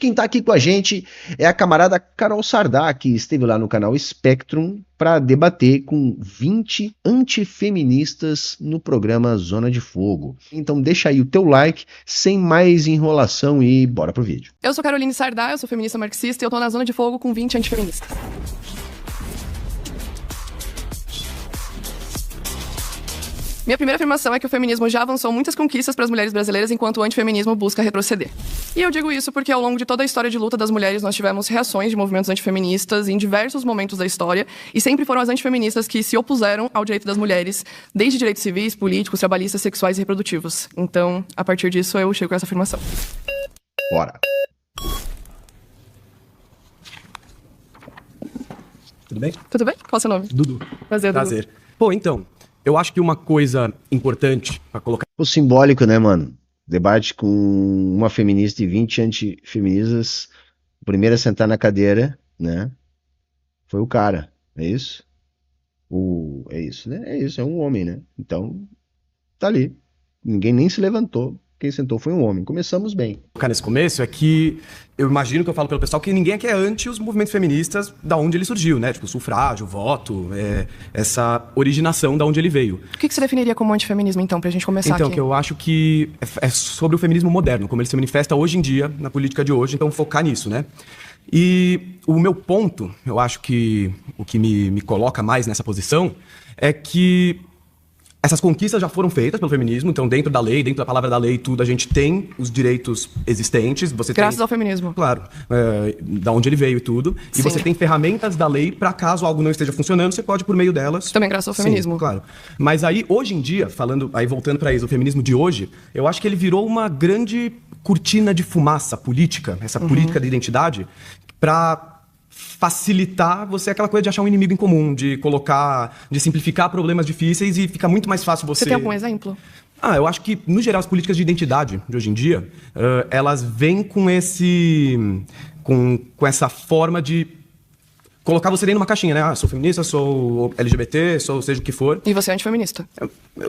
Quem tá aqui com a gente é a camarada Carol Sardá, que esteve lá no canal Spectrum para debater com 20 antifeministas no programa Zona de Fogo. Então deixa aí o teu like, sem mais enrolação e bora pro vídeo. Eu sou Caroline Sardá, eu sou feminista marxista e eu tô na Zona de Fogo com 20 antifeministas. Minha primeira afirmação é que o feminismo já avançou muitas conquistas para as mulheres brasileiras, enquanto o antifeminismo busca retroceder. E eu digo isso porque ao longo de toda a história de luta das mulheres, nós tivemos reações de movimentos antifeministas em diversos momentos da história, e sempre foram as antifeministas que se opuseram ao direito das mulheres, desde direitos civis, políticos, trabalhistas, sexuais e reprodutivos. Então, a partir disso, eu chego com essa afirmação. Bora. Tudo bem? Tudo bem? Qual é o seu nome? Dudu. Prazer, Dudu. Prazer. Pô, então, eu acho que uma coisa importante pra colocar... O simbólico, né, mano? Debate com uma feminista e 20 antifeministas. O primeiro a sentar na cadeira, né? Foi o cara. É isso? É isso, né? É isso, é um homem, né? Então, tá ali. Ninguém nem se levantou. Quem sentou foi um homem. Começamos bem. Nesse começo é que eu imagino que eu falo pelo pessoal que ninguém aqui é anti os movimentos feministas da onde ele surgiu, né? Tipo, o sufrágio, o voto, essa originação da onde ele veio. O que você definiria como antifeminismo, então, pra gente começar aqui? Então, que eu acho que é sobre o feminismo moderno, como ele se manifesta hoje em dia, na política de hoje, então focar nisso, né? E o meu ponto, eu acho que o que me coloca mais nessa posição é que essas conquistas já foram feitas pelo feminismo, então dentro da lei, dentro da palavra da lei e tudo, a gente tem os direitos existentes. Graças ao feminismo. Claro, da onde ele veio e tudo. Sim. E você tem ferramentas da lei para caso algo não esteja funcionando, você pode por meio delas... Também graças ao feminismo. Sim, claro. Mas aí, hoje em dia, voltando para isso, o feminismo de hoje, eu acho que ele virou uma grande cortina de fumaça política, essa política de identidade, para facilitar você aquela coisa de achar um inimigo em comum, de simplificar problemas difíceis e fica muito mais fácil você... Você tem algum exemplo? Eu acho que, no geral, as políticas de identidade de hoje em dia, elas vêm com essa forma de colocar você dentro de uma caixinha, né? Sou feminista, sou LGBT, seja o que for. E você é antifeminista.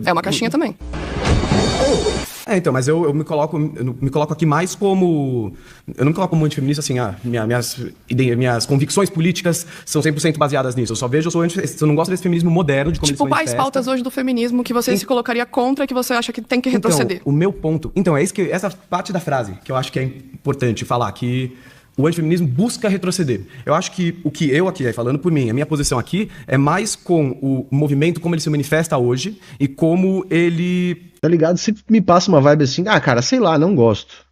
É uma caixinha também. Então, mas eu me coloco aqui mais como... Eu não me coloco como antifeminista, assim, minhas convicções políticas são 100% baseadas nisso. Eu não gosto desse feminismo moderno, de como ele se manifesta. Quais pautas hoje do feminismo que você se colocaria contra, que você acha que tem que retroceder? Então, o meu ponto... Então, essa parte da frase que eu acho que é importante falar, que o antifeminismo busca retroceder. Eu acho que o que eu aqui, falando por mim, a minha posição aqui é mais com o movimento, como ele se manifesta hoje e como ele... Tá ligado? Se me passa uma vibe assim, cara, sei lá, não gosto.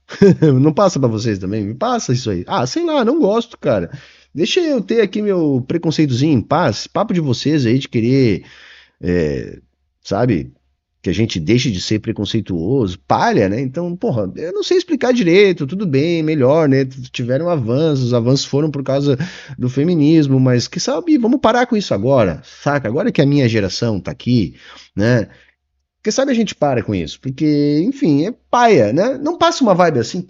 Não passa pra vocês também? Me passa isso aí. Sei lá, não gosto, cara. Deixa eu ter aqui meu preconceitozinho em paz. Papo de vocês aí de querer, sabe, que a gente deixe de ser preconceituoso. Palha, né? Então, porra, eu não sei explicar direito, tudo bem, melhor, né? Tiveram avanços, os avanços foram por causa do feminismo, mas que sabe, vamos parar com isso agora, saca? Agora que a minha geração tá aqui, né? Porque sabe, a gente para com isso, porque, enfim, é paia, né? Não passa uma vibe assim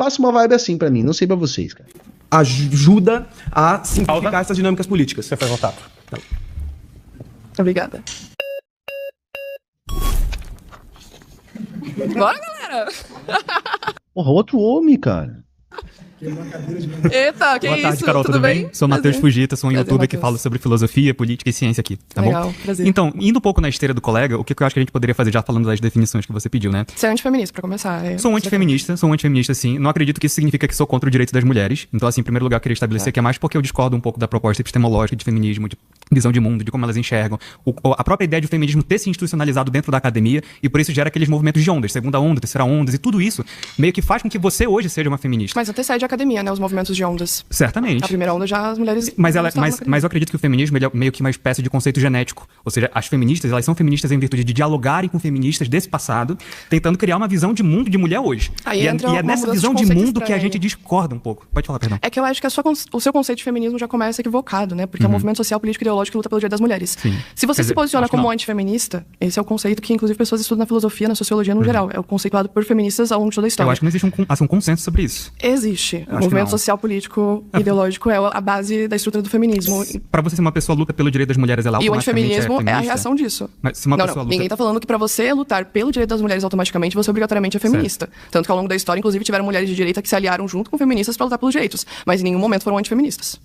pra mim, não sei pra vocês, cara. Ajuda a simplificar essas dinâmicas políticas. Você foi votado. Então. Obrigada. Bora, galera! Porra, outro homem, cara. Eita, que Boa isso? tarde, Carol, tudo bem? Sou Matheus Fugita, sou um youtuber que fala sobre filosofia, política e ciência aqui, tá Legal, bom? prazer. Então, indo um pouco na esteira do colega, o que eu acho que a gente poderia fazer já falando das definições que você pediu, né? Você é antifeminista, pra começar. Sou um antifeminista, sim. Não acredito que isso significa que sou contra o direito das mulheres. Então, assim, em primeiro lugar, eu queria estabelecer que é mais porque eu discordo um pouco da proposta epistemológica de feminismo, de visão de mundo, de como elas enxergam. A própria ideia de o feminismo ter se institucionalizado dentro da academia e por isso gera aqueles movimentos de ondas, segunda onda, terceira onda, e tudo isso meio que faz com que você hoje seja uma feminista. Mas até sai de academia, né? Os movimentos de ondas. Certamente. A primeira onda já as mulheres... Mas eu acredito que o feminismo ele é meio que uma espécie de conceito genético. Ou seja, as feministas, elas são feministas em virtude de dialogarem com feministas desse passado, tentando criar uma visão de mundo de mulher hoje. Aí e é nessa visão de mundo que a gente discorda um pouco. Pode falar, perdão. É que eu acho que o seu conceito de feminismo já começa equivocado, né? Porque é um movimento social, político, ideológico ideológico que luta pelo direito das mulheres. Sim. Se você Quer se dizer, posiciona acho que como não. antifeminista, esse é o conceito que, inclusive, pessoas estudam na filosofia, na sociologia no geral. É o conceituado por feministas ao longo de toda a história. Eu acho que não existe um consenso sobre isso. Existe. Eu O acho que movimento não. social, político, ideológico é a base da estrutura do feminismo. Pra você ser uma pessoa luta pelo direito das mulheres, ela E o automaticamente antifeminismo é a feminista? reação disso. Mas se uma não, pessoa luta... ninguém tá falando que pra você lutar pelo direito das mulheres automaticamente, você obrigatoriamente é feminista. Tanto que ao longo da história, inclusive, tiveram mulheres de direita que se aliaram junto com feministas pra lutar pelos direitos. Mas em nenhum momento foram antifeministas.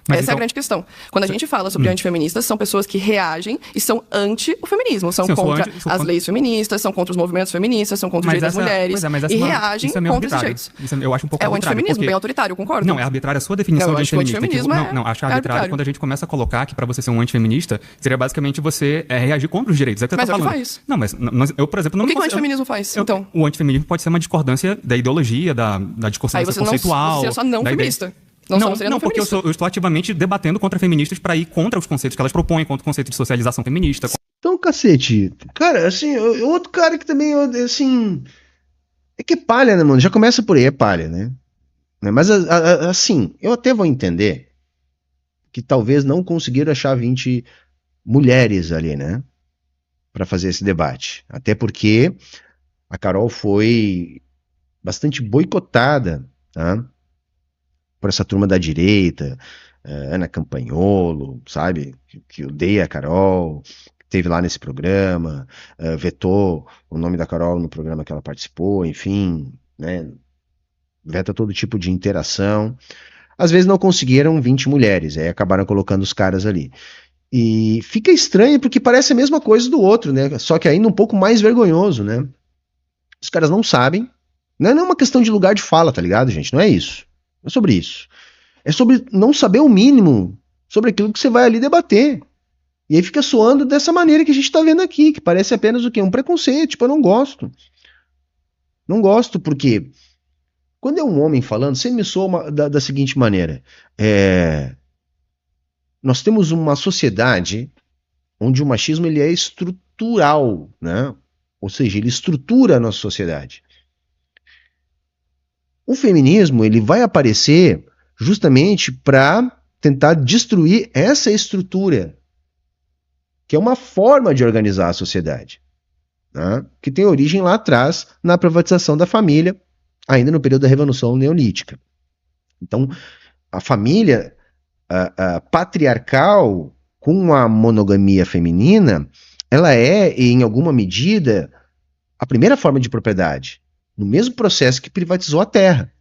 Mas Essa é então- a grande questão. Quando a gente fala sobre antifeministas, são pessoas que reagem e são anti o feminismo. São Sim, eu sou contra anti- sou as contra- leis feministas, são contra os movimentos feministas, são contra os direitos das mulheres. Pois é, mas essa E é uma- reagem isso é meio contra esses arbitrário. direitos. Isso eu acho um pouco É o arbitrário, antifeminismo, porque- bem autoritário, eu concordo. Não, é arbitrário a sua definição Não, eu de acho que o antifeminista. antifeminismo Não, acho arbitrário arbitrário. quando a gente começa a colocar que pra você ser um antifeminista, seria basicamente você reagir contra os direitos. É o que você Mas tá é o que falando. faz. Não, mas eu, por exemplo, não O que me o considero- antifeminismo faz, eu- então? O antifeminismo pode ser uma discordância da ideologia, da discursão Aí você não conceitual. você é só não da ideia- feminista. Não, só não seria não porque feminista. eu estou ativamente debatendo contra feministas pra ir contra os conceitos que elas propõem, contra o conceito de socialização feminista. Então, cacete. Cara, assim, outro cara que também, assim. É que é palha, né, mano? Já começa por aí, é palha, né? Mas, assim, eu até vou entender que talvez não conseguiram achar 20 mulheres ali, né? Pra fazer esse debate. Até porque a Carol foi bastante boicotada, tá? Por essa turma da direita, Ana Campagnolo, sabe? Que odeia a Carol, esteve lá nesse programa, vetou o nome da Carol no programa que ela participou, enfim, né? Veta todo tipo de interação. Às vezes não conseguiram 20 mulheres, aí acabaram colocando os caras ali. E fica estranho porque parece a mesma coisa do outro, né? Só que ainda um pouco mais vergonhoso, né? Os caras não sabem. Não é uma questão de lugar de fala, tá ligado, gente? Não é isso. Não é sobre isso. É sobre não saber o mínimo sobre aquilo que você vai ali debater. E aí fica soando dessa maneira que a gente tá vendo aqui, que parece apenas o quê? Um preconceito. Tipo, eu não gosto. Não gosto porque quando é um homem falando, sempre me soa da seguinte maneira. Nós temos uma sociedade onde o machismo ele é estrutural, né? Ou seja, ele estrutura a nossa sociedade. O feminismo ele vai aparecer justamente para tentar destruir essa estrutura, que é uma forma de organizar a sociedade, né? Que tem origem lá atrás na privatização da família, ainda no período da Revolução Neolítica. Então, a família patriarcal com a monogamia feminina, ela é, em alguma medida, a primeira forma de propriedade, no mesmo processo que privatizou a terra.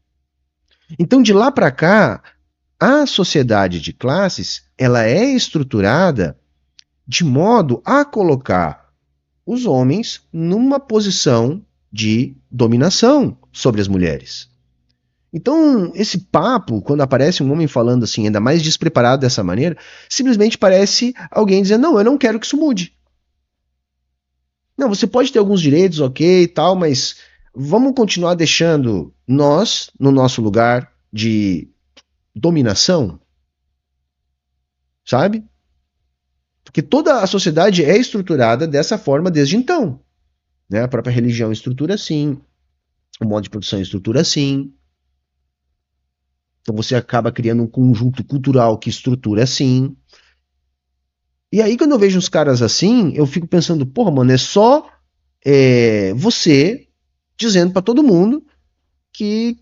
Então, de lá para cá, a sociedade de classes, ela é estruturada de modo a colocar os homens numa posição de dominação sobre as mulheres. Então, esse papo, quando aparece um homem falando assim, ainda mais despreparado dessa maneira, simplesmente parece alguém dizendo, não, eu não quero que isso mude. Não, você pode ter alguns direitos, ok, e tal, mas vamos continuar deixando nós no nosso lugar de dominação? Sabe? Porque toda a sociedade é estruturada dessa forma desde então. Né? A própria religião estrutura assim, o modo de produção estrutura assim. Então você acaba criando um conjunto cultural que estrutura assim. E aí quando eu vejo uns caras assim, eu fico pensando, porra, mano, é só você dizendo pra todo mundo que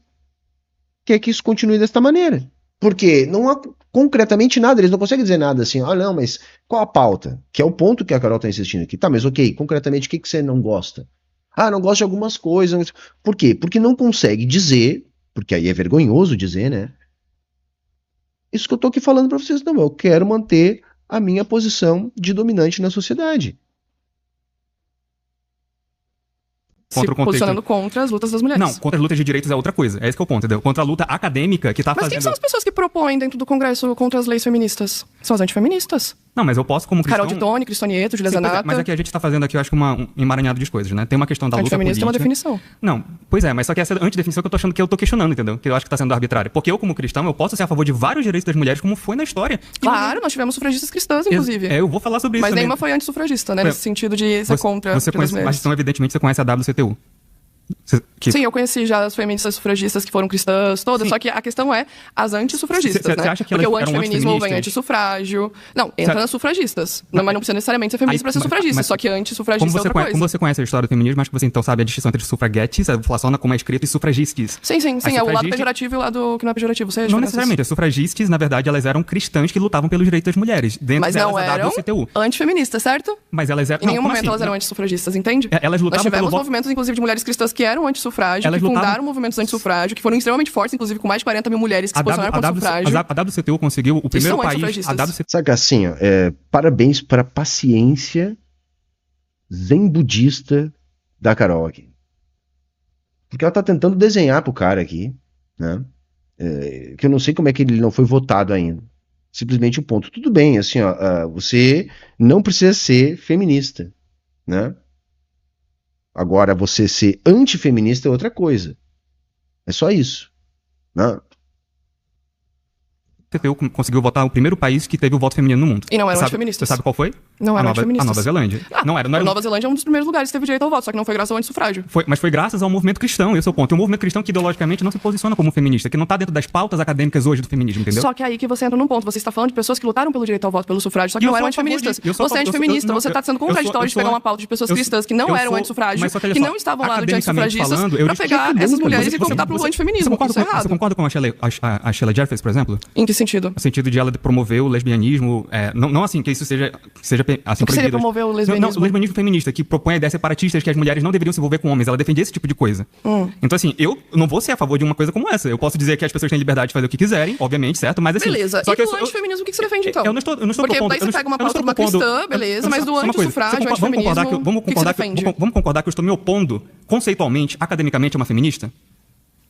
quer que isso continue desta maneira. Porque não há concretamente nada, eles não conseguem dizer nada assim, não, mas qual a pauta? Que é o ponto que a Carol tá insistindo aqui. Tá, mas ok, concretamente o que você não gosta? Não gosto de algumas coisas. Por quê? Porque não consegue dizer, porque aí é vergonhoso dizer, né? Isso que eu tô aqui falando pra vocês, não, eu quero manter a minha posição de dominante na sociedade. Se posicionando contra as lutas das mulheres. Não, contra as lutas de direitos é outra coisa. É esse que é o ponto, entendeu? Contra a luta acadêmica que tá Mas fazendo... quem são as pessoas que propõem dentro do Congresso contra as leis feministas? São as antifeministas. Não, mas eu posso como cristão... Carol de Tone, Cristonieto, Julia Sim, pois é, Zanata. mas aqui a gente tá fazendo aqui, eu acho que um emaranhado de coisas, né? Tem uma questão da luta política... Antifeminista é uma definição. Não, pois é, mas só que essa antidefinição que eu tô achando que eu tô questionando, entendeu? Que eu acho que tá sendo arbitrária. Porque eu, como cristão, eu posso ser a favor de vários direitos das mulheres, como foi na história. Claro, nós tivemos sufragistas cristãs, inclusive. Eu vou falar sobre isso Mas também. nenhuma foi antissufragista, né? Nesse sentido de ser contra você as conhece, mulheres. mas então, evidentemente, você conhece a WCTU. Sim, eu conheci já as feministas sufragistas que foram cristãs todas, Sim. só que a questão é as antissufragistas, Cê né? acha que porque elas o eram antifeminismo vem antifeministas? antissufrágio. Não, entra nas sufragistas. Mas não precisa necessariamente ser feminista pra ser sufragista, só que antissufragista é outra coisa. Como você conhece a história do feminismo, acho que você então sabe a distinção entre sufraguetes, eu vou falar só como é escrito, e sufragistas. Sim, é o lado sufragistas- pejorativo e o lado que não é pejorativo. Você Não necessariamente, as sufragistas, na verdade, elas eram cristãs que lutavam pelos direitos das mulheres. Dentro Mas delas, não a eram WCTU. antifeministas, certo? Mas elas eram... Em nenhum como momento assim? elas eram antissufragistas, entende? Elas lutavam Nós tivemos pelo voto- movimentos, inclusive, de mulheres cristãs que eram antissufrágio, Elas que fundaram lutavam- movimentos antissufrágio, que foram extremamente fortes, inclusive com mais de 40 mil mulheres que se posicionaram contra o sufrágio. A WCTU conseguiu o primeiro são país... antissufragistas. A WCTU Saca assim, ó, parabéns para a paciência zen budista da Carol aqui. Porque ela tá tentando desenhar pro cara aqui, né? Que eu não sei como é que ele não foi votado ainda. Simplesmente o ponto. Tudo bem, assim, ó, você não precisa ser feminista, né? Agora, você ser antifeminista é outra coisa. É só isso, né? conseguiu votar o primeiro país que teve o voto feminino no mundo. E não eram Você antifeministas. sabe qual foi? Não eram antifeministas. A Nova Zelândia. Não era, A Nova Zelândia é um dos primeiros lugares que teve direito ao voto, só que não foi graças ao antissufrágio. Mas foi graças ao movimento cristão, esse é o ponto. E o movimento cristão que ideologicamente não se posiciona como feminista, que não tá dentro das pautas acadêmicas hoje do feminismo, entendeu? Só que aí que você entra num ponto. Você está falando de pessoas que lutaram pelo direito ao voto, pelo sufrágio, só que E eu não eram sou a favor antifeministas. disso. Eu sou a Você é favor- antifeminista, eu- você está sendo contraditório de pegar uma pauta de pessoas cristãs que não eram antissufrágio, mas só que olha que só, não estavam lá no dia academicamente antissufragistas, falando, eu pra disse- pegar essas mulheres e contar pro Você antifeminismo. Isso é você errado. concorda com a Sheila Jeffers, por exemplo? Em que sentido? No sentido de ela promover o lesbianismo, não assim, que isso seja assim, O que seria proibido. promover o lesbianismo? Não, o lesbianismo feminista, que propõe ideias separatistas que as mulheres não deveriam se envolver com homens. Ela defende esse tipo de coisa. Então, assim, eu não vou ser a favor de uma coisa como essa. Eu posso dizer que as pessoas têm liberdade de fazer o que quiserem, obviamente, certo? Mas assim... Beleza. Só E que do antifeminismo, o que você defende, então? Eu não estou Porque propondo... daí você pega uma pauta de uma cristã, beleza, mas do só uma coisa, antissufrágio, vamos concordar antifeminismo, vamos o que você defende? vamos concordar que eu estou me opondo conceitualmente, academicamente, a uma feminista?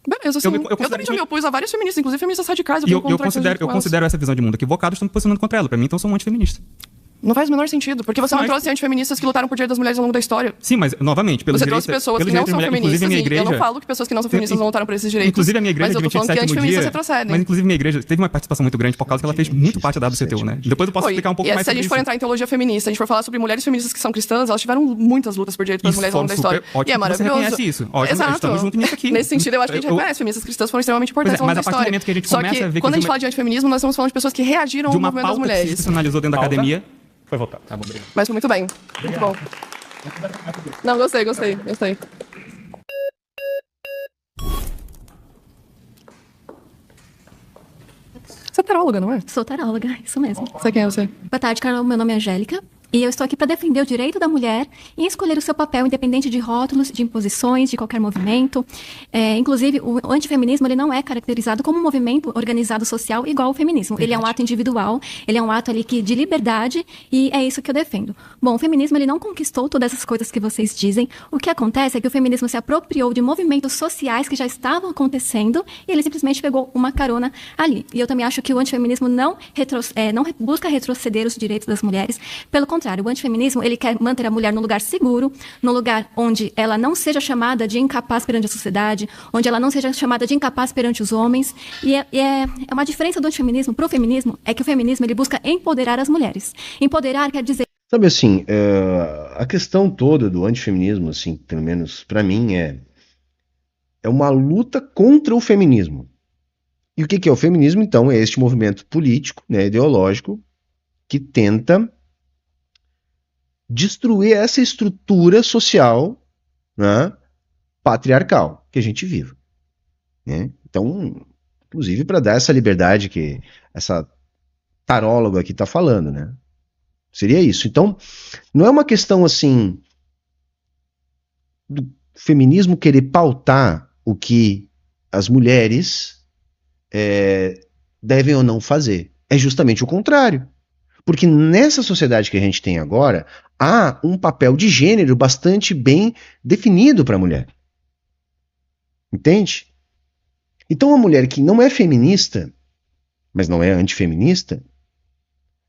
Beleza, sim. Eu Eu considero também já que- me opus a várias feministas, inclusive feministas radicais. E tenho eu contradições com elas. considero essa visão de mundo equivocada, estou me posicionando contra ela. Pra mim, então, sou um antifeminista. Não faz o menor sentido, porque você não Mas- trouxe antifeministas que lutaram por direito das mulheres ao longo da história. Sim, mas, novamente, pelos Você direitos... trouxe pessoas pelos que não direitos são da mulher, feministas, inclusive a minha e igreja... eu não falo que pessoas que não são feministas não lutaram por esses direitos. Inclusive a minha igreja mas eu tô falando que 27 no antifeministas dia... retrocedem. Mas inclusive minha igreja teve uma participação muito grande por causa que ela fez muito parte da WCTU, né? Depois eu posso explicar um pouco e mais se a sobre gente isso. for entrar em teologia feminista, a gente for falar sobre mulheres feministas que são cristãs, elas tiveram muitas lutas por direitos das Isso mulheres ao longo da foi história. super ótimo E é que você maravilhoso. reconhece isso. Ótimo, Exato. estamos juntos nisso aqui. Nesse sentido, eu acho que a gente Eu- reconhece. Feministas cristãs foram extremamente importantes ao longo Mas da a partir do história. momento que a gente Só começa a ver que que quando a gente de uma- fala de antifeminismo, nós estamos falando de pessoas que reagiram De ao uma movimento das pauta que se mulheres. institucionalizou dentro da Pauta. academia... Foi votar. Tá bom, obrigado. Mas foi muito bem. Muito bom. Não, gostei. Você é taróloga, não é? Sou taróloga, isso mesmo. Você quem é você? Boa tarde, Carol. Meu nome é Angélica. E eu estou aqui para defender o direito da mulher em escolher o seu papel independente de rótulos, de imposições, de qualquer movimento. Inclusive, o antifeminismo ele não é caracterizado como um movimento organizado social igual ao feminismo. Ele é um ato individual, ele é um ato ali de liberdade e é isso que eu defendo. Bom, o feminismo ele não conquistou todas essas coisas que vocês dizem. O que acontece é que o feminismo se apropriou de movimentos sociais que já estavam acontecendo e ele simplesmente pegou uma carona ali. E eu também acho que o antifeminismo não busca retroceder os direitos das mulheres. Pelo contrário, o antifeminismo ele quer manter a mulher num lugar seguro, num lugar onde ela não seja chamada de incapaz perante a sociedade, onde ela não seja chamada de incapaz perante os homens. E é uma diferença do antifeminismo para o feminismo, é que o feminismo ele busca empoderar as mulheres. Empoderar quer dizer... Sabe assim, a questão toda do antifeminismo, assim, pelo menos pra mim, é uma luta contra o feminismo. E o que é o feminismo, então? É este movimento político, né, ideológico, que tenta destruir essa estrutura social, né, patriarcal que a gente vive, né? Então, inclusive para dar essa liberdade que essa taróloga aqui está falando, né? Seria isso. Então, não é uma questão assim do feminismo querer pautar o que as mulheres devem ou não fazer. É justamente o contrário. Porque nessa sociedade que a gente tem agora, há um papel de gênero bastante bem definido para a mulher. Entende? Então a mulher que não é feminista, mas não é antifeminista,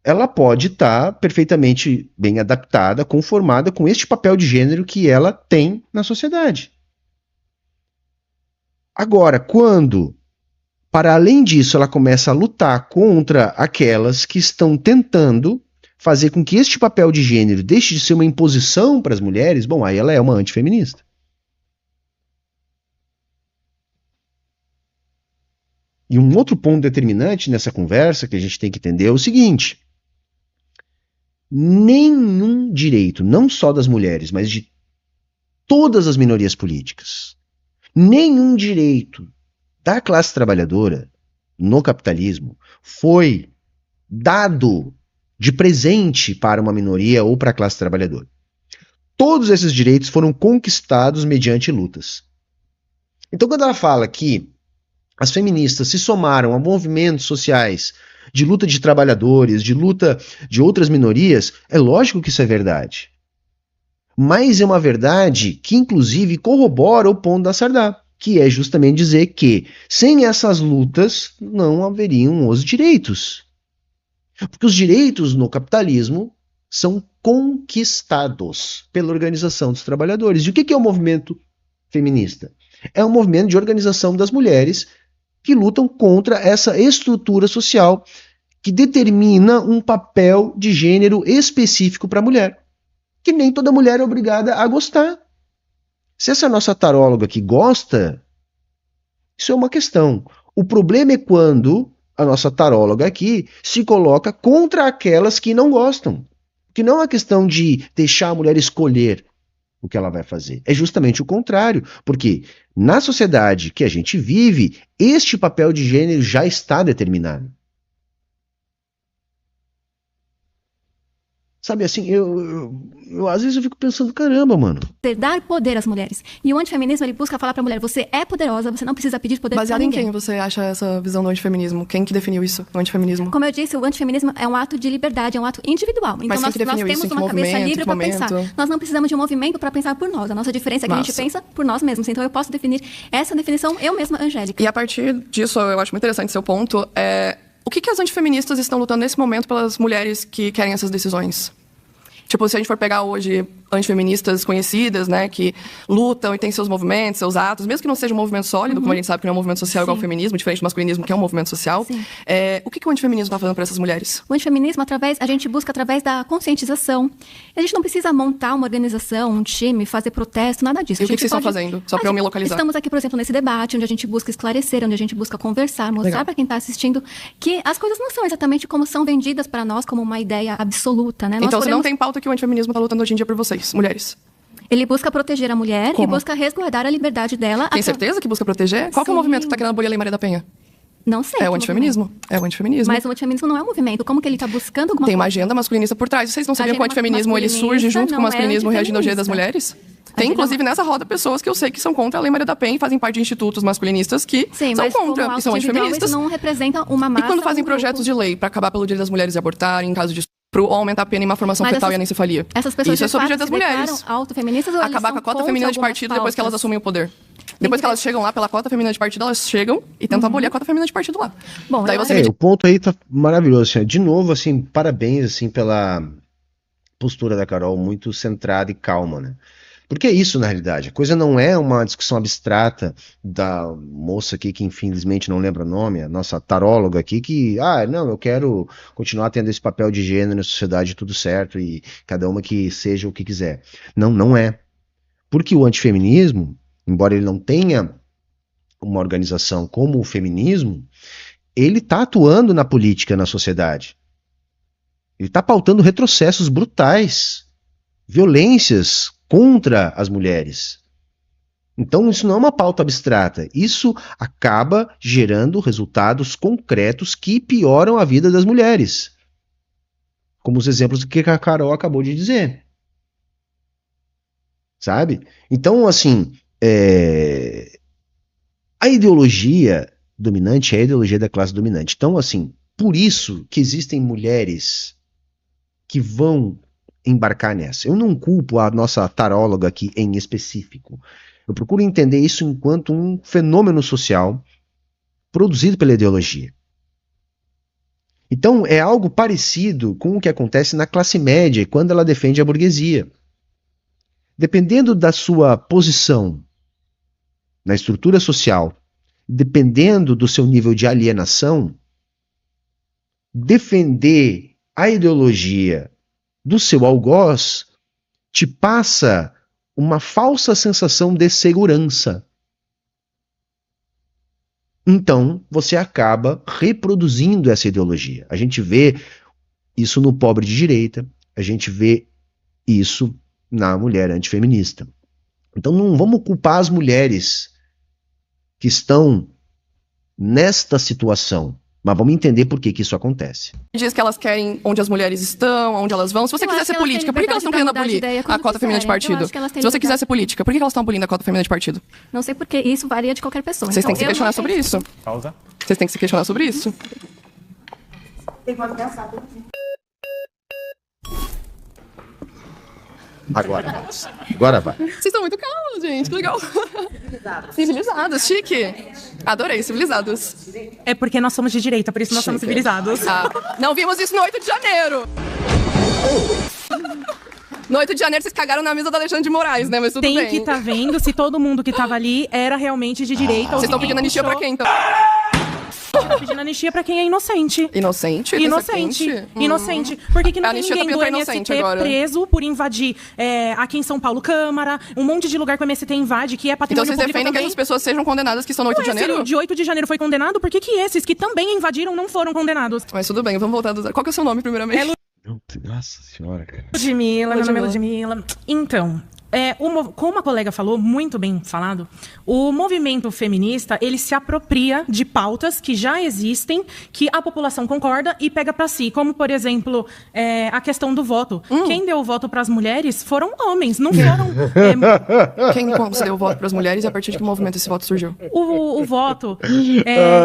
ela pode estar perfeitamente bem adaptada, conformada com este papel de gênero que ela tem na sociedade. Agora, quando, para além disso, ela começa a lutar contra aquelas que estão tentando fazer com que este papel de gênero deixe de ser uma imposição para as mulheres, bom, aí ela é uma antifeminista. E um outro ponto determinante nessa conversa que a gente tem que entender é o seguinte: nenhum direito, não só das mulheres, mas de todas as minorias políticas, nenhum direito da classe trabalhadora no capitalismo foi dado de presente para uma minoria ou para a classe trabalhadora. Todos esses direitos foram conquistados mediante lutas. Então, quando ela fala que as feministas se somaram a movimentos sociais de luta de trabalhadores, de luta de outras minorias, é lógico que isso é verdade. Mas é uma verdade que, inclusive, corrobora o ponto da Sardá, que é justamente dizer que, sem essas lutas, não haveriam os direitos. Porque os direitos no capitalismo são conquistados pela organização dos trabalhadores. E o que é o movimento feminista? É um movimento de organização das mulheres que lutam contra essa estrutura social que determina um papel de gênero específico para a mulher, que nem toda mulher é obrigada a gostar. Se essa nossa taróloga aqui gosta, isso é uma questão. O problema é quando a nossa taróloga aqui se coloca contra aquelas que não gostam. Que não é uma questão de deixar a mulher escolher o que ela vai fazer. É justamente o contrário, porque na sociedade que a gente vive, este papel de gênero já está determinado. Sabe assim, eu às vezes eu fico pensando, caramba, mano. Dar poder às mulheres. E o antifeminismo, ele busca falar pra mulher, você é poderosa, você não precisa pedir poder Baseado pra em ninguém. quem você acha essa visão do antifeminismo? Quem que definiu isso, o antifeminismo? Como eu disse, o antifeminismo é um ato de liberdade, é um ato individual. Então Mas quem nós que definiu temos isso? Em que uma cabeça movimento, livre que para momento? pensar. Nós não precisamos de um movimento para pensar por nós. A nossa diferença é que a gente Massa. pensa por nós mesmos. Então eu posso definir essa definição eu mesma, Angélica. E a partir disso, eu acho muito interessante seu ponto. O que as antifeministas estão lutando nesse momento pelas mulheres que querem essas decisões? Tipo, se a gente for pegar hoje antifeministas conhecidas, né, que lutam e têm seus movimentos, seus atos, mesmo que não seja um movimento sólido, como a gente sabe que não é um movimento social igual ao feminismo, diferente do masculinismo, que é um movimento social, o que o antifeminismo está fazendo para essas mulheres? O antifeminismo, a gente busca através da conscientização. A gente não precisa montar uma organização, um time, fazer protesto, nada disso. E o que vocês estão fazendo? Só para eu me localizar. Estamos aqui, por exemplo, nesse debate, onde a gente busca esclarecer, onde a gente busca conversar, mostrar para quem está assistindo que as coisas não são exatamente como são vendidas para nós como uma ideia absoluta, né? Então, você não tem pauta que o antifeminismo está lutando hoje em dia por vocês, mulheres? Ele busca proteger a mulher Como? e busca resguardar a liberdade dela. Tem certeza que busca proteger? Qual que é o movimento que está querendo abolir a Lei Maria da Penha? Não sei. É o antifeminismo. É o antifeminismo. Mas o antifeminismo não é um movimento. Como que ele está buscando alguma Tem uma coisa? agenda masculinista por trás. Vocês não sabiam que o Agenda antifeminismo ele surge junto com o masculinista masculinismo não é reagindo ao direito das antifeminista. mulheres? Tem, inclusive, nessa roda, pessoas que eu sei que são contra a Lei Maria da Penha e fazem parte de institutos masculinistas que Sim, são mas contra como e são algo individual, antifeministas. isso não representa uma E massa. quando fazem um grupo. projetos de lei para acabar pelo direito das mulheres abortarem, em caso de estupro, ou aumentar a pena em uma formação Mas fetal essas- e anencefalia. Essas pessoas Isso é de sobre o fato direito das se mulheres. declaram autofeministas ou eles Acabar são com a cota contra feminina de algumas partido depois que elas pautas? assumem o poder. Depois que elas chegam lá pela cota feminina de partido, elas chegam e tentam abolir a cota feminina de partido lá. Bom, Daí eu você acho- me O ponto aí tá maravilhoso. Assim, de novo, assim, parabéns assim, pela postura da Carol, muito centrada e calma, né? Porque é isso, na realidade. A coisa não é uma discussão abstrata da moça aqui, que infelizmente não lembra o nome, a nossa taróloga aqui, que, não, eu quero continuar tendo esse papel de gênero na sociedade, tudo certo, e cada uma que seja o que quiser. Não, não é. Porque o antifeminismo, embora ele não tenha uma organização como o feminismo, ele está atuando na política, na sociedade. Ele está pautando retrocessos brutais, violências contra as mulheres. Então isso não é uma pauta abstrata, isso acaba gerando resultados concretos que pioram a vida das mulheres. Como os exemplos que a Carol acabou de dizer. Sabe? Então, assim, a ideologia dominante é a ideologia da classe dominante. Então, assim, por isso que existem mulheres que vão embarcar nessa. Eu não culpo a nossa taróloga aqui em específico. Eu procuro entender isso enquanto um fenômeno social produzido pela ideologia. Então, é algo parecido com o que acontece na classe média quando ela defende a burguesia. Dependendo da sua posição na estrutura social, dependendo do seu nível de alienação, defender a ideologia do seu algoz te passa uma falsa sensação de segurança. Então, você acaba reproduzindo essa ideologia. A gente vê isso no pobre de direita, a gente vê isso na mulher antifeminista. Então, não vamos culpar as mulheres que estão nesta situação, mas vamos entender por que isso acontece. Diz que elas querem onde as mulheres estão, onde elas vão. Se você quiser ser política, por que elas estão querendo abolir a cota feminina de partido? Se você quiser ser política, por que elas estão abolindo a cota feminina de partido? Não sei porque isso varia de qualquer pessoa. Vocês têm que se questionar sobre isso. Pausa. Vocês têm que se questionar sobre isso. Agora vai. Vocês estão muito calmos, gente. Que legal. Civilizados, chique. Adorei, civilizados. É porque nós somos de direita, por isso nós somos civilizados. Ah, não vimos isso no 8 de janeiro. No 8 de janeiro vocês cagaram na mesa da Alexandre de Moraes, né? Mas tudo bem. Tem que estar vendo se todo mundo que tava ali era realmente de direita ou Vocês estão pedindo anistia pra quem, então? pedindo anistia pra quem é inocente. Inocente? Inocente. Inocente. Por que não A tem anistia tá ninguém do pedindo pra inocente MST agora. preso por invadir aqui em São Paulo, Câmara, um monte de lugar que o MST invade, que é Então patrimônio vocês público defendem que também. essas pessoas sejam condenadas que estão no 8 de Ué, se janeiro? o de 8 de janeiro foi condenado, por que esses que também invadiram não foram condenados? Mas tudo bem, vamos voltar do zero. Qual que é o seu nome, primeiramente? Nossa senhora, cara. Ludmilla, meu nome é Ludmilla. Então, como a colega falou, muito bem falado, o movimento feminista, ele se apropria de pautas que já existem, que a população concorda e pega pra si. Como, por exemplo, a questão do voto. Quem deu o voto pras mulheres foram homens, não foram... Quem concedeu o voto para as mulheres e a partir de que movimento esse voto surgiu? o voto...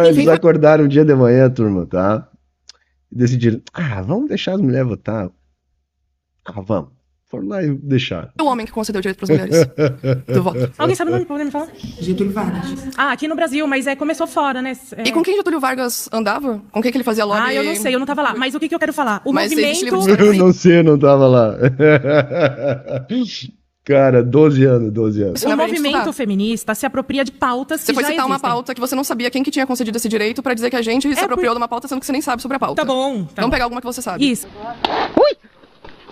Eles acordaram um dia de manhã, turma, tá? E decidiram, vamos deixar as mulheres votar. Vamos. Foram lá e deixaram. O homem que concedeu o direito para as mulheres do voto. Alguém sabe o nome? Pode me falar? Getúlio Vargas. Aqui no Brasil, mas começou fora, né? E com quem Getúlio Vargas andava? Com quem que ele fazia lobby? Eu não sei, eu não tava lá. Mas o que eu quero falar? O Mas existe livro movimento... de Eu não sei, eu não tava lá. Cara, 12 anos. O Não é pra gente movimento estudar. feminista se apropria de pautas Você que foi já citar uma existem. pauta que você não sabia quem que tinha concedido esse direito pra dizer que a gente se apropriou de uma pauta, sendo que você nem sabe sobre a pauta. Tá bom. Vamos pegar alguma que você sabe. Isso.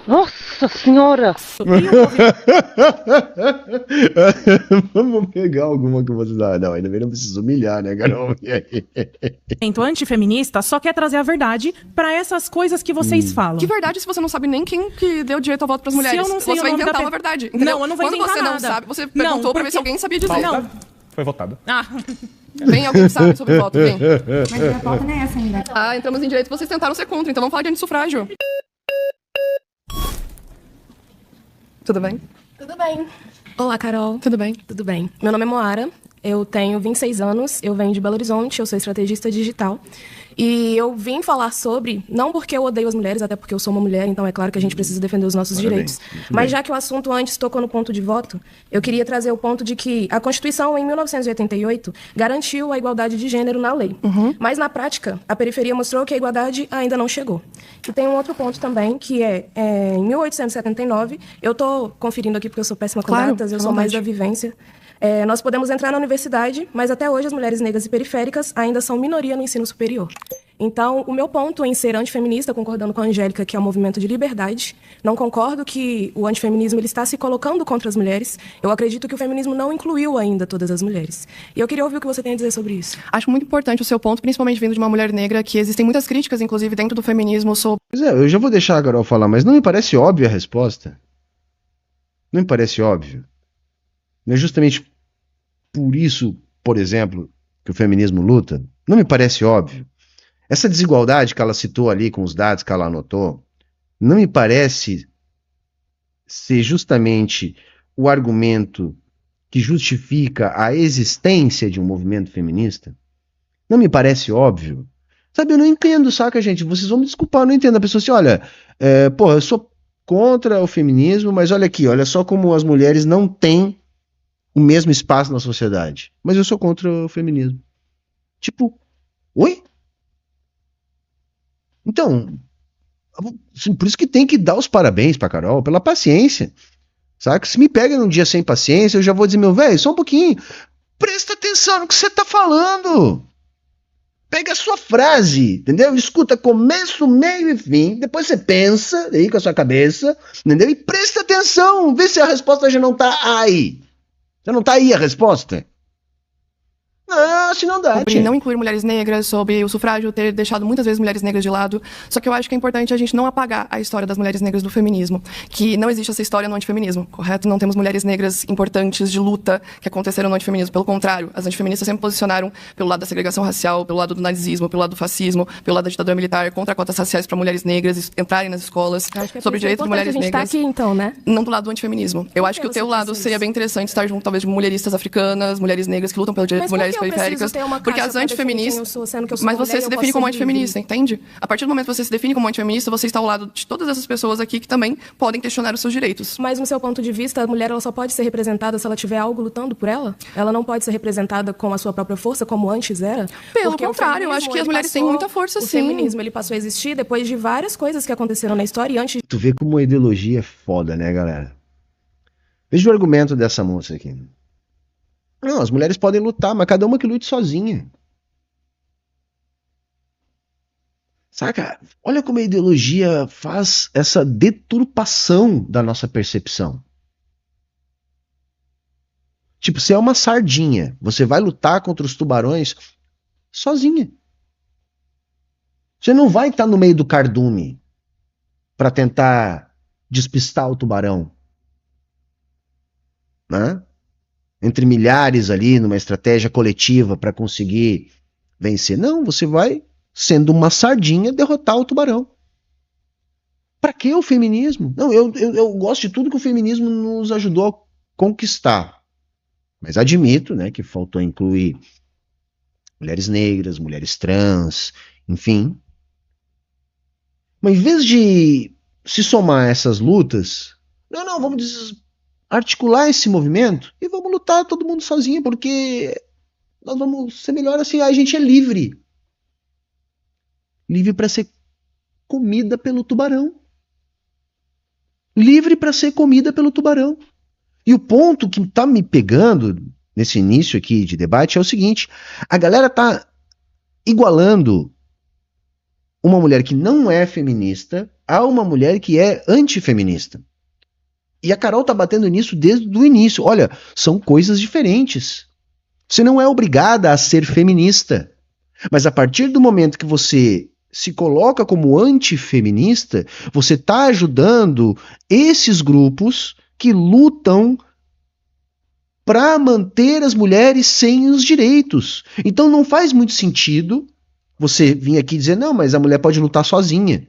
Nossa senhora! Vamos pegar alguma que você dá. Não, ainda bem não precisa humilhar, né, Carol? E aí? O movimento antifeminista só quer trazer a verdade pra essas coisas que vocês falam. Que verdade se você não sabe nem quem que deu direito ao voto pras mulheres? eu não sei você o vai nome da inventar pe- uma verdade. Entendeu? Não, eu não vou Quando inventar você não nada. sabe, você Não, perguntou pra ver porque- se alguém sabia dizer. Não. Foi votado. Vem alguém que sabe sobre o voto, vem. Mas a pauta não é essa ainda. Entramos em direito, vocês tentaram ser contra, então vamos falar de antissufrágio. Tudo bem? Tudo bem. Olá, Carol. Tudo bem. Tudo bem. Meu nome é Moara, eu tenho 26 anos, eu venho de Belo Horizonte, eu sou estrategista digital. E eu vim falar sobre, não porque eu odeio as mulheres, até porque eu sou uma mulher, então é claro que a gente precisa defender os nossos direitos. Mas já que o assunto antes tocou no ponto de voto, eu queria trazer o ponto de que a Constituição, em 1988, garantiu a igualdade de gênero na lei. Mas, na prática, a periferia mostrou que a igualdade ainda não chegou. E tem um outro ponto também, que em 1879, eu estou conferindo aqui porque eu sou péssima com Claro, datas, eu à sou mais da vontade. vivência. Nós podemos entrar na universidade, mas até hoje as mulheres negras e periféricas ainda são minoria no ensino superior. Então, o meu ponto em ser antifeminista, concordando com a Angélica, que é um movimento de liberdade, não concordo que o antifeminismo ele está se colocando contra as mulheres. Eu acredito que o feminismo não incluiu ainda todas as mulheres. E eu queria ouvir o que você tem a dizer sobre isso. Acho muito importante o seu ponto, principalmente vindo de uma mulher negra, que existem muitas críticas, inclusive, dentro do feminismo sobre Pois eu já vou deixar a Carol falar, mas não me parece óbvia a resposta? Não me parece óbvio? Não é justamente por isso, por exemplo, que o feminismo luta? Não me parece óbvio? Essa desigualdade que ela citou ali com os dados que ela anotou, não me parece ser justamente o argumento que justifica a existência de um movimento feminista? Não me parece óbvio? Sabe, eu não entendo, saca, gente? Vocês vão me desculpar, eu não entendo. A pessoa assim, olha, eu sou contra o feminismo, mas olha aqui, olha só como as mulheres não têm o mesmo espaço na sociedade. Mas eu sou contra o feminismo. Tipo, oi? Então, assim, por isso que tem que dar os parabéns pra Carol, pela paciência. Saca? Se me pega num dia sem paciência, eu já vou dizer, meu velho, só um pouquinho. Presta atenção no que você tá falando. Pega a sua frase, entendeu? Escuta começo, meio e fim. Depois você pensa aí com a sua cabeça, entendeu? E presta atenção. Vê se a resposta já não tá aí. Já não tá aí a resposta. Não, se não dá, sobre tia. não incluir mulheres negras, sobre o sufrágio ter deixado muitas vezes mulheres negras de lado. Só que eu acho que é importante a gente não apagar a história das mulheres negras do feminismo, que não existe essa história no antifeminismo, correto? Não temos mulheres negras importantes de luta que aconteceram no antifeminismo. Pelo contrário, as antifeministas sempre posicionaram pelo lado da segregação racial, pelo lado do nazismo, pelo lado do fascismo, pelo lado da ditadura militar, contra cotas raciais para mulheres negras entrarem nas escolas, sobre direitos de mulheres negras. A gente tá aqui, então, né? Não do lado do antifeminismo. Eu acho que o teu lado seria bem interessante estar junto, talvez, de mulheristas africanas, mulheres negras que lutam pelo direito de mulheres periféricas. Porque as antifeministas. Mas você se define como antifeminista, entende? A partir do momento que você se define como antifeminista, você está ao lado de todas essas pessoas aqui que também podem questionar os seus direitos. Mas, no seu ponto de vista, a mulher ela só pode ser representada se ela tiver algo lutando por ela? Ela não pode ser representada com a sua própria força, como antes era? Pelo contrário, eu acho que as mulheres têm muita força, sim. O feminismo ele passou a existir depois de várias coisas que aconteceram na história e antes. Tu vê como a ideologia é foda, né, galera? Veja o argumento dessa moça aqui. Não, as mulheres podem lutar, mas cada uma que lute sozinha. Saca? Olha como a ideologia faz essa deturpação da nossa percepção. Tipo, você é uma sardinha, você vai lutar contra os tubarões sozinha. Você não vai estar no meio do cardume para tentar despistar o tubarão, né? Entre milhares ali, numa estratégia coletiva para conseguir vencer. Não, você vai, sendo uma sardinha, derrotar o tubarão. Para que o feminismo? Não, eu gosto de tudo que o feminismo nos ajudou a conquistar. Mas admito, né, que faltou incluir mulheres negras, mulheres trans, enfim. Mas em vez de se somar a essas lutas, não, vamos articular esse movimento e vamos lutar todo mundo sozinho, porque nós vamos ser melhor assim, a gente é livre. Livre para ser comida pelo tubarão. Livre para ser comida pelo tubarão. E o ponto que tá me pegando nesse início aqui de debate é o seguinte: a galera tá igualando uma mulher que não é feminista a uma mulher que é antifeminista. E a Carol tá batendo nisso desde o início. Olha, são coisas diferentes. Você não é obrigada a ser feminista. Mas a partir do momento que você se coloca como antifeminista, você está ajudando esses grupos que lutam para manter as mulheres sem os direitos. Então não faz muito sentido você vir aqui dizer, não, mas a mulher pode lutar sozinha.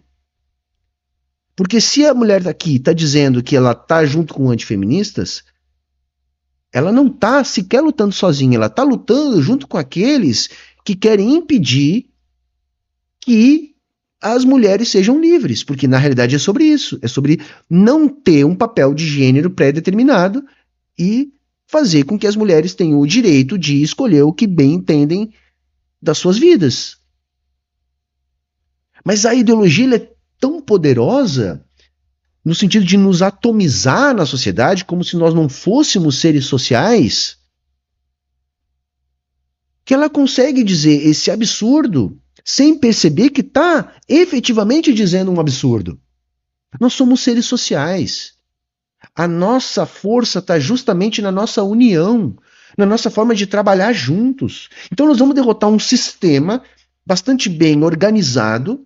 Porque se a mulher aqui está dizendo que ela está junto com antifeministas, ela não está sequer lutando sozinha, ela está lutando junto com aqueles que querem impedir que as mulheres sejam livres, porque na realidade é sobre isso, é sobre não ter um papel de gênero pré-determinado e fazer com que as mulheres tenham o direito de escolher o que bem entendem das suas vidas. Mas a ideologia é tão poderosa no sentido de nos atomizar na sociedade como se nós não fôssemos seres sociais, que ela consegue dizer esse absurdo sem perceber que está efetivamente dizendo um absurdo. Nós somos seres sociais. A nossa força está justamente na nossa união, na nossa forma de trabalhar juntos. Então nós vamos derrotar um sistema bastante bem organizado,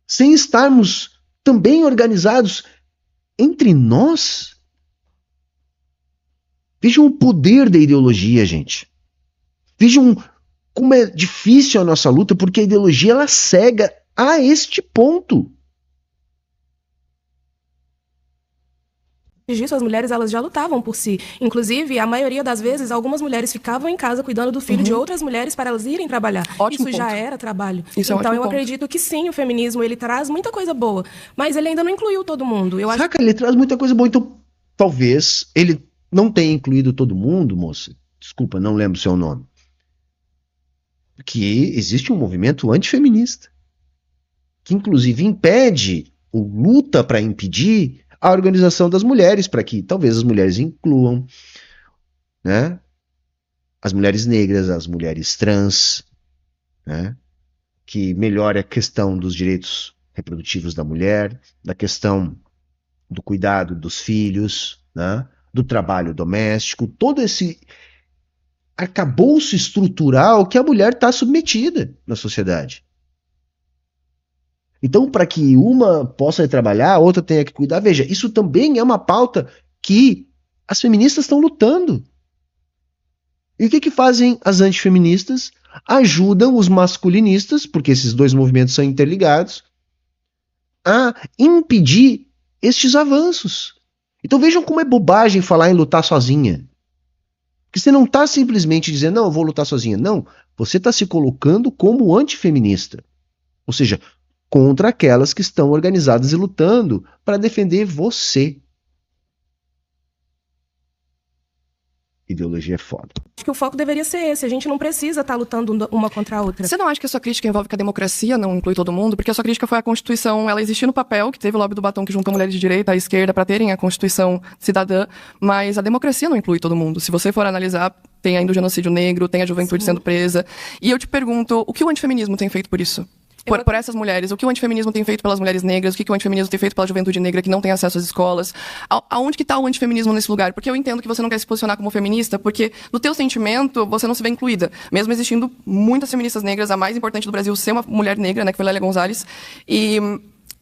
sem estarmos também organizados entre nós. Vejam o poder da ideologia, gente. Vejam como é difícil a nossa luta, porque a ideologia ela cega a este ponto. Disso, as mulheres elas já lutavam por si. Inclusive, a maioria das vezes, algumas mulheres ficavam em casa cuidando do filho de outras mulheres para elas irem trabalhar. Ótimo Isso já ponto. era trabalho. Isso é um então, ótimo eu ponto. acredito que sim, o feminismo ele traz muita coisa boa, mas ele ainda não incluiu todo mundo. Eu acho Saca, ele traz muita coisa boa, então talvez ele não tenha incluído todo mundo, moça. Desculpa, não lembro o seu nome. Que existe um movimento antifeminista, que inclusive impede, ou luta para impedir, a organização das mulheres, para que talvez as mulheres incluam, né, as mulheres negras, as mulheres trans, né, que melhore a questão dos direitos reprodutivos da mulher, da questão do cuidado dos filhos, né, do trabalho doméstico, todo esse arcabouço estrutural que a mulher está submetida na sociedade. Então, para que uma possa ir trabalhar, a outra tenha que cuidar, veja, isso também é uma pauta que as feministas estão lutando. E o que fazem as antifeministas? Ajudam os masculinistas, porque esses dois movimentos são interligados, a impedir estes avanços. Então vejam como é bobagem falar em lutar sozinha. Porque você não está simplesmente dizendo, não, eu vou lutar sozinha. Não, você está se colocando como antifeminista. Ou seja, contra aquelas que estão organizadas e lutando para defender você. Ideologia é foda. Acho que o foco deveria ser esse. A gente não precisa estar lutando uma contra a outra. Você não acha que a sua crítica envolve que a democracia não inclui todo mundo? Porque a sua crítica foi a Constituição, ela existia no papel, que teve o lobby do batom que juntou mulheres de direita à esquerda para terem a Constituição cidadã, mas a democracia não inclui todo mundo. Se você for analisar, tem ainda o genocídio negro, tem a juventude sendo presa. E eu te pergunto, o que o antifeminismo tem feito por isso? Por essas mulheres, o que o antifeminismo tem feito pelas mulheres negras, o que o antifeminismo tem feito pela juventude negra que não tem acesso às escolas, aonde que está o antifeminismo nesse lugar? Porque eu entendo que você não quer se posicionar como feminista, porque no teu sentimento você não se vê incluída, mesmo existindo muitas feministas negras, a mais importante do Brasil ser uma mulher negra, né, que foi Lélia Gonzalez, e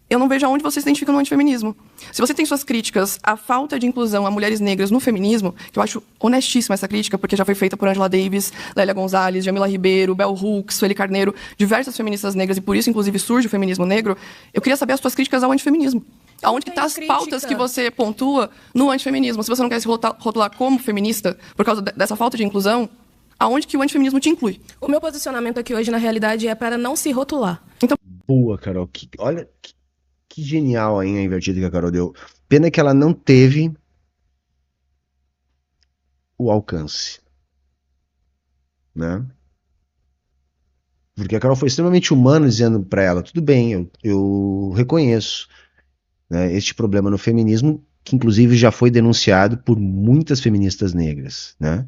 eu não vejo aonde você se identifica no antifeminismo. Se você tem suas críticas à falta de inclusão a mulheres negras no feminismo, que eu acho honestíssima essa crítica, porque já foi feita por Angela Davis, Lélia Gonzalez, Jamila Ribeiro, Bell Hooks, Sueli Carneiro, diversas feministas negras, e por isso, inclusive, surge o feminismo negro, eu queria saber as suas críticas ao antifeminismo. Aonde que estão as pautas que você pontua no antifeminismo? Se você não quer se rotular como feminista por causa dessa falta de inclusão, aonde que o antifeminismo te inclui? O meu posicionamento aqui hoje, na realidade, é para não se rotular. Então, boa, Carol. Olha... Que genial aí a invertida que a Carol deu. Pena que ela não teve o alcance. Né? Porque a Carol foi extremamente humana dizendo para ela, tudo bem, eu reconheço, né, este problema no feminismo, que inclusive já foi denunciado por muitas feministas negras. Né?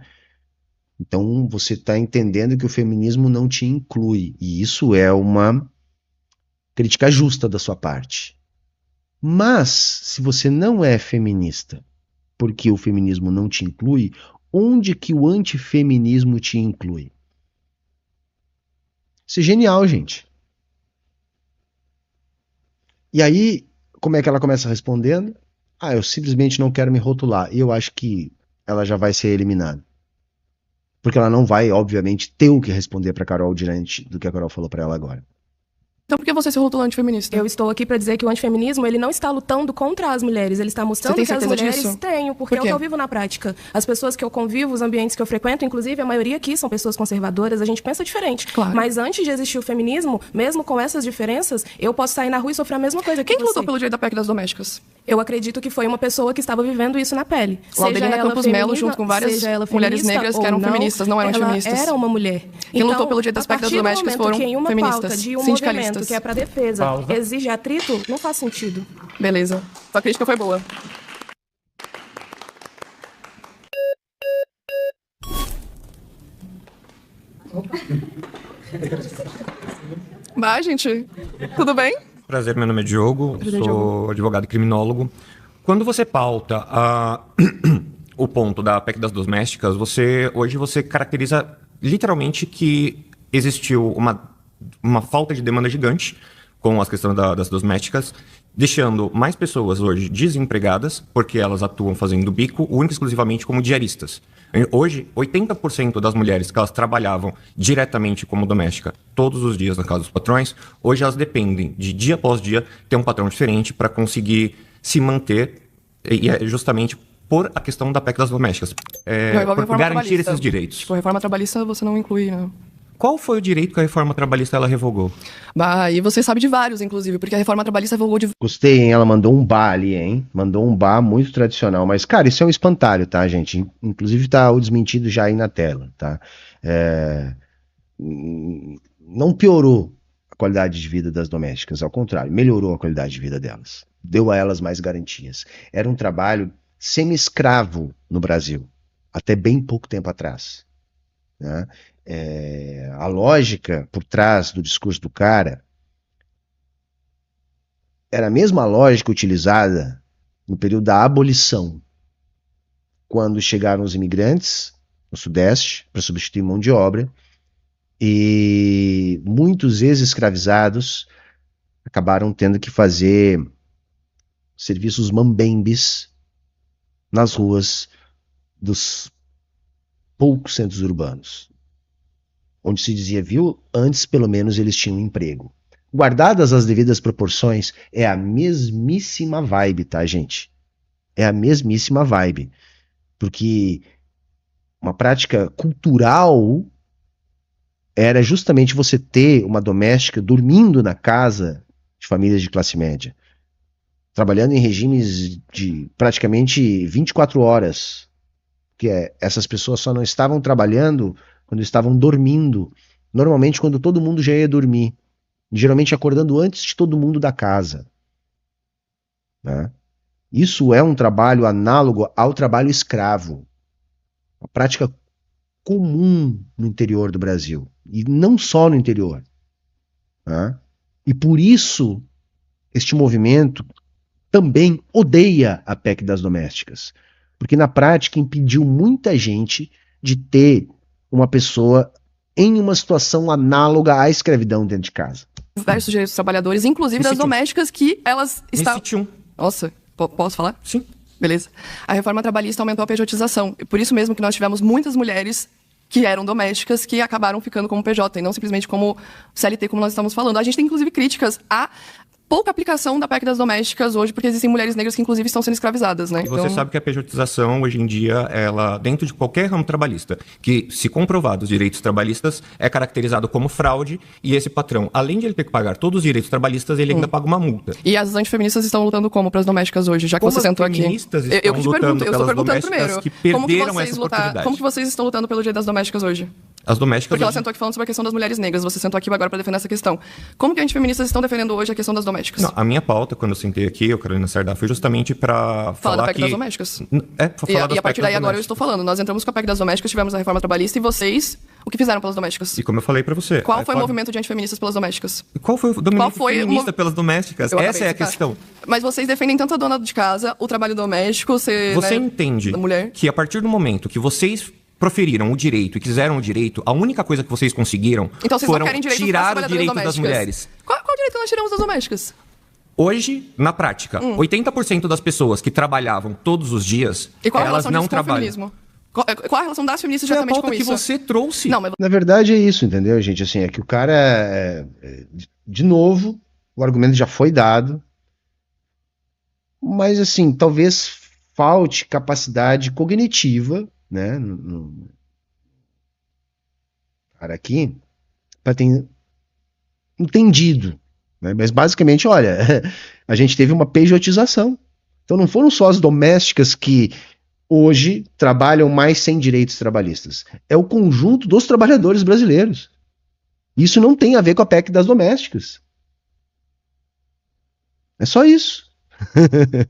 Então você está entendendo que o feminismo não te inclui. E isso é uma crítica justa da sua parte. Mas, se você não é feminista, porque o feminismo não te inclui, onde que o antifeminismo te inclui? Isso é genial, gente. E aí, como é que ela começa respondendo? Eu simplesmente não quero me rotular. E eu acho que ela já vai ser eliminada. Porque ela não vai, obviamente, ter o que responder para Carol diante do que a Carol falou para ela agora. Então por que você se rotula antifeminista? Eu estou aqui para dizer que o antifeminismo, ele não está lutando contra as mulheres, ele está mostrando que as mulheres... Disso? Tenho, porque é o que eu vivo na prática. As pessoas que eu convivo, os ambientes que eu frequento, inclusive a maioria aqui são pessoas conservadoras, a gente pensa diferente. Claro. Mas antes de existir o feminismo, mesmo com essas diferenças, eu posso sair na rua e sofrer a mesma coisa que Quem lutou pelo direito da PEC das domésticas? Eu acredito que foi uma pessoa que estava vivendo isso na pele. Laudelina Campos Melo, junto com várias mulheres negras que eram feministas, não eram antifeministas. Era uma mulher. Quem lutou pelo direito das PEC das domésticas foram feministas, de um sindicalistas. Movimento que é para defesa exige atrito, não faz sentido. Beleza. Sua crítica foi boa. Vai, gente. Tudo bem? Prazer, meu nome é Diogo, sou advogado e criminólogo. Quando você pauta o ponto da PEC das domésticas, hoje você caracteriza literalmente que existiu uma falta de demanda gigante com as questões das domésticas, deixando mais pessoas hoje desempregadas, porque elas atuam fazendo bico, única e exclusivamente como diaristas. Hoje, 80% das mulheres que elas trabalhavam diretamente como doméstica todos os dias na casa dos patrões, hoje elas dependem de dia após dia ter um patrão diferente para conseguir se manter, e é justamente por a questão da PEC das domésticas, por garantir esses direitos. Tipo, a reforma trabalhista você não inclui, né? Qual foi o direito que a reforma trabalhista ela revogou? E você sabe de vários, inclusive, porque a reforma trabalhista revogou de... Gostei, hein? Ela mandou um bar ali, hein? Mandou um bar muito tradicional. Mas, cara, isso é um espantalho, tá, gente? Inclusive tá o desmentido já aí na tela, tá? Não piorou a qualidade de vida das domésticas, ao contrário, melhorou a qualidade de vida delas. Deu a elas mais garantias. Era um trabalho semi-escravo no Brasil, até bem pouco tempo atrás, né? A lógica por trás do discurso do cara era a mesma lógica utilizada no período da abolição, quando chegaram os imigrantes no Sudeste, para substituir mão de obra, e muitos ex-escravizados acabaram tendo que fazer serviços mambembes nas ruas dos poucos centros urbanos, onde se dizia, viu, antes pelo menos eles tinham emprego. Guardadas as devidas proporções, é a mesmíssima vibe, tá, gente? É a mesmíssima vibe. Porque uma prática cultural era justamente você ter uma doméstica dormindo na casa de famílias de classe média, trabalhando em regimes de praticamente 24 horas, que essas pessoas só não estavam trabalhando quando estavam dormindo, normalmente quando todo mundo já ia dormir, geralmente acordando antes de todo mundo da casa, né? Isso é um trabalho análogo ao trabalho escravo, uma prática comum no interior do Brasil, e não só no interior, né? E por isso este movimento também odeia a PEC das domésticas, porque na prática impediu muita gente de ter uma pessoa em uma situação análoga à escravidão dentro de casa. Diversos direitos dos trabalhadores, inclusive das domésticas, que elas estavam... Nossa, posso falar? Sim. Beleza. A reforma trabalhista aumentou a pejotização, e por isso mesmo que nós tivemos muitas mulheres que eram domésticas que acabaram ficando como PJ, e não simplesmente como CLT, como nós estamos falando. A gente tem, inclusive, críticas a pouca aplicação da PEC das domésticas hoje, porque existem mulheres negras que, inclusive, estão sendo escravizadas, né? E você sabe que a pejotização, hoje em dia, ela, dentro de qualquer ramo trabalhista, que, se comprovado os direitos trabalhistas, é caracterizado como fraude, e esse patrão, além de ele ter que pagar todos os direitos trabalhistas, ele ainda paga uma multa. E as antifeministas estão lutando como para as domésticas hoje, já que você sentou aqui? Eu que te pergunto, eu estou perguntando primeiro. Que perderam essa oportunidade. Como que vocês estão lutando pelo direito das domésticas hoje? As domésticas... Porque ela sentou aqui falando sobre a questão das mulheres negras, você sentou aqui agora para defender essa questão. Como que antifeministas estão defendendo hoje a questão das domésticas? Não, a minha pauta, quando eu sentei aqui, eu, Carolina Sardá, foi justamente para falar da PEC que... das domésticas. É, para falar e a partir daí agora eu estou falando. Nós entramos com a PEC das domésticas, tivemos a reforma trabalhista, e vocês, o que fizeram pelas domésticas? E como eu falei para você... Qual foi o movimento de antifeministas pelas domésticas? Qual foi o movimento feminista pelas domésticas? Essa é a questão. Mas vocês defendem tanto a dona de casa, o trabalho doméstico, você entende que a partir do momento que vocês proferiram o direito e quiseram o direito, a única coisa que vocês conseguiram foram tirar o direito das mulheres. Qual direito nós tiramos das domésticas? Hoje, na prática, 80% das pessoas que trabalhavam todos os dias, elas não trabalham. Qual a relação das feministas diretamente com isso? Que você trouxe. Não, mas... Na verdade é isso, entendeu, gente? Assim, é que o cara, de novo, o argumento já foi dado, mas assim, talvez falte capacidade cognitiva, né, no cara aqui, para ter entendido, né? Mas basicamente, olha, a gente teve uma pejotização. Então não foram só as domésticas que hoje trabalham mais sem direitos trabalhistas, é o conjunto dos trabalhadores brasileiros. Isso não tem a ver com a PEC das domésticas. É só isso.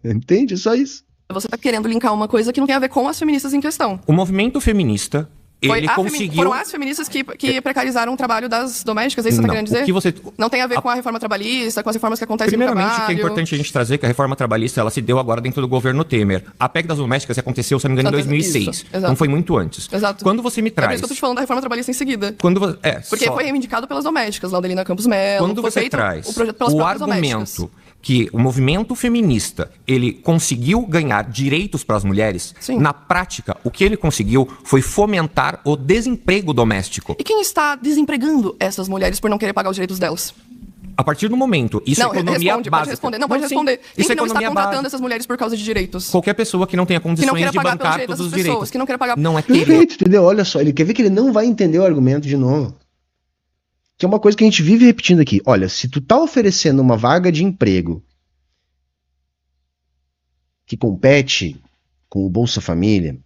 Entende? É só isso. Você está querendo linkar uma coisa que não tem a ver com as feministas em questão. O movimento feminista, ele conseguiu... Foram as feministas que precarizaram o trabalho das domésticas, é isso que você está querendo dizer? Não tem a ver com a reforma trabalhista, com as reformas que acontecem no trabalho? Primeiramente, que é importante a gente trazer que a reforma trabalhista, ela se deu agora dentro do governo Temer. A PEC das domésticas aconteceu, se não me engano, em 2006. Então foi muito antes. Exato. Quando você me traz... É por isso que eu estou te falando da reforma trabalhista em seguida. Porque foi reivindicado pelas domésticas, Laudelina Campos Melo. Quando você traz o argumento que o movimento feminista, ele conseguiu ganhar direitos para as mulheres, na prática, o que ele conseguiu foi fomentar o desemprego doméstico. E quem está desempregando essas mulheres por não querer pagar os direitos delas? A partir do momento, isso é economia básica. Pode responder. Não, pode responder. Quem que não está contratando essas mulheres por causa de direitos? Qualquer pessoa que não tenha condições de bancar todos os direitos. Que não queira pagar. Não é perfeito, entendeu? Olha só, ele quer ver que ele não vai entender o argumento de novo. Que é uma coisa que a gente vive repetindo aqui. Olha, se tu tá oferecendo uma vaga de emprego que compete com o Bolsa Família,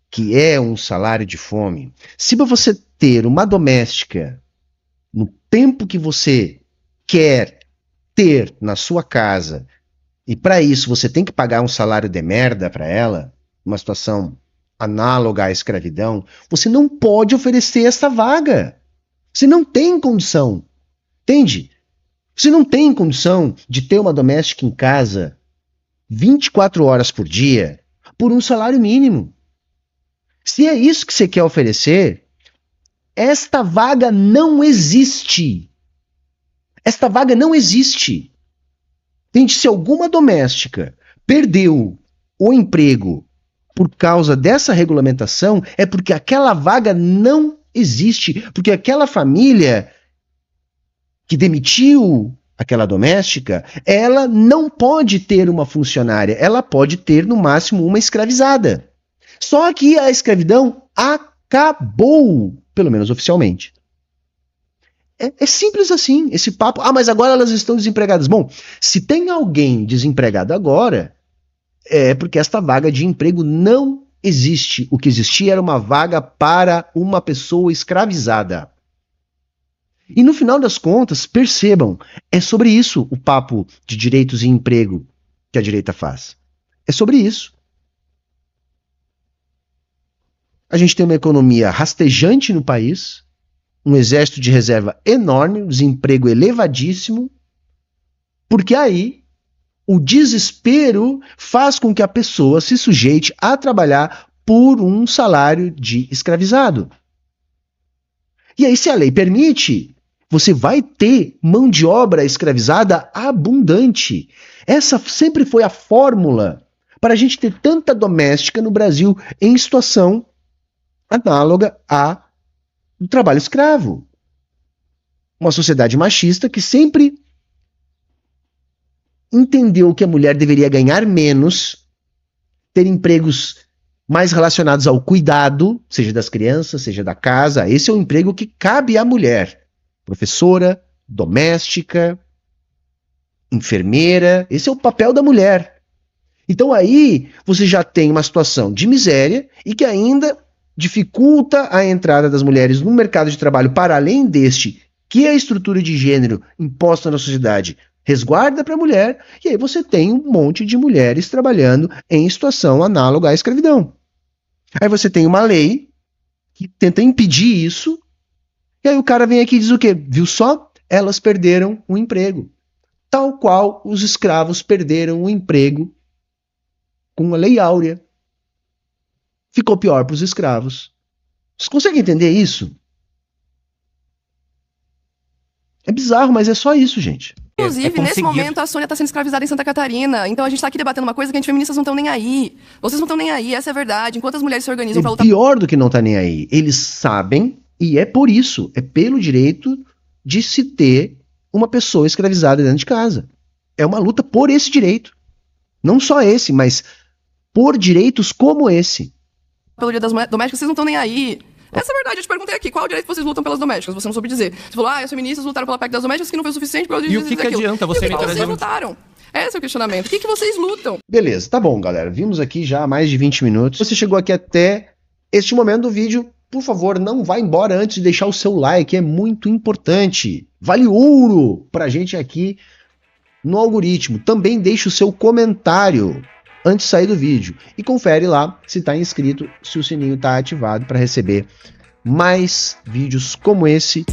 que é um salário de fome, se para você ter uma doméstica no tempo que você quer ter na sua casa, e para isso você tem que pagar um salário de merda para ela, uma situação análoga à escravidão, você não pode oferecer essa vaga. Você não tem condição, entende? Você não tem condição de ter uma doméstica em casa 24 horas por dia por um salário mínimo. Se é isso que você quer oferecer, esta vaga não existe. Esta vaga não existe. Gente, se alguma doméstica perdeu o emprego por causa dessa regulamentação, é porque aquela vaga não existe. Porque aquela família que demitiu aquela doméstica, ela não pode ter uma funcionária, ela pode ter, no máximo, uma escravizada. Só que a escravidão acabou, pelo menos oficialmente. É simples assim, esse papo. Ah, mas agora elas estão desempregadas. Bom, se tem alguém desempregado agora, é porque esta vaga de emprego não existe. O que existia era uma vaga para uma pessoa escravizada. E no final das contas, percebam, é sobre isso o papo de direitos e emprego que a direita faz. É sobre isso. A gente tem uma economia rastejante no país, um exército de reserva enorme, um desemprego elevadíssimo, porque aí o desespero faz com que a pessoa se sujeite a trabalhar por um salário de escravizado. E aí, se a lei permite, você vai ter mão de obra escravizada abundante. Essa sempre foi a fórmula para a gente ter tanta doméstica no Brasil em situação análoga a do trabalho escravo. Uma sociedade machista que sempre entendeu que a mulher deveria ganhar menos, ter empregos mais relacionados ao cuidado, seja das crianças, seja da casa. Esse é o emprego que cabe à mulher. Professora, doméstica, enfermeira, esse é o papel da mulher. Então aí você já tem uma situação de miséria e que ainda dificulta a entrada das mulheres no mercado de trabalho, para além deste, que a estrutura de gênero imposta na sociedade resguarda para a mulher, e aí você tem um monte de mulheres trabalhando em situação análoga à escravidão. Aí você tem uma lei que tenta impedir isso, e aí o cara vem aqui e diz o quê? Viu só? Elas perderam o emprego. Tal qual os escravos perderam o emprego com a Lei Áurea. Ficou pior para os escravos. Vocês conseguem entender isso? É bizarro, mas é só isso, gente. Inclusive, nesse momento, a Sônia está sendo escravizada em Santa Catarina. Então a gente está aqui debatendo uma coisa que a gente feministas não estão nem aí. Vocês não estão nem aí, essa é a verdade. Enquanto as mulheres se organizam para lutar... Pior do que não tá nem aí. Eles sabem, e é por isso, é pelo direito de se ter uma pessoa escravizada dentro de casa. É uma luta por esse direito. Não só esse, mas por direitos como esse. Pelo dia das domésticas, vocês não estão nem aí. Essa é a verdade, eu te perguntei aqui, qual direito vocês lutam pelas domésticas? Você não soube dizer. Você falou, as feministas lutaram pela PEC das domésticas, que não foi o suficiente para E o que adianta você me trazer... vocês lutaram? Esse é o questionamento. O que vocês lutam? Beleza, tá bom, galera. Vimos aqui já há mais de 20 minutos. Você chegou aqui até este momento do vídeo. Por favor, não vá embora antes de deixar o seu like, é muito importante. Vale ouro pra gente aqui no algoritmo. Também deixe o seu comentário antes de sair do vídeo. E confere lá se está inscrito, se o sininho está ativado para receber mais vídeos como esse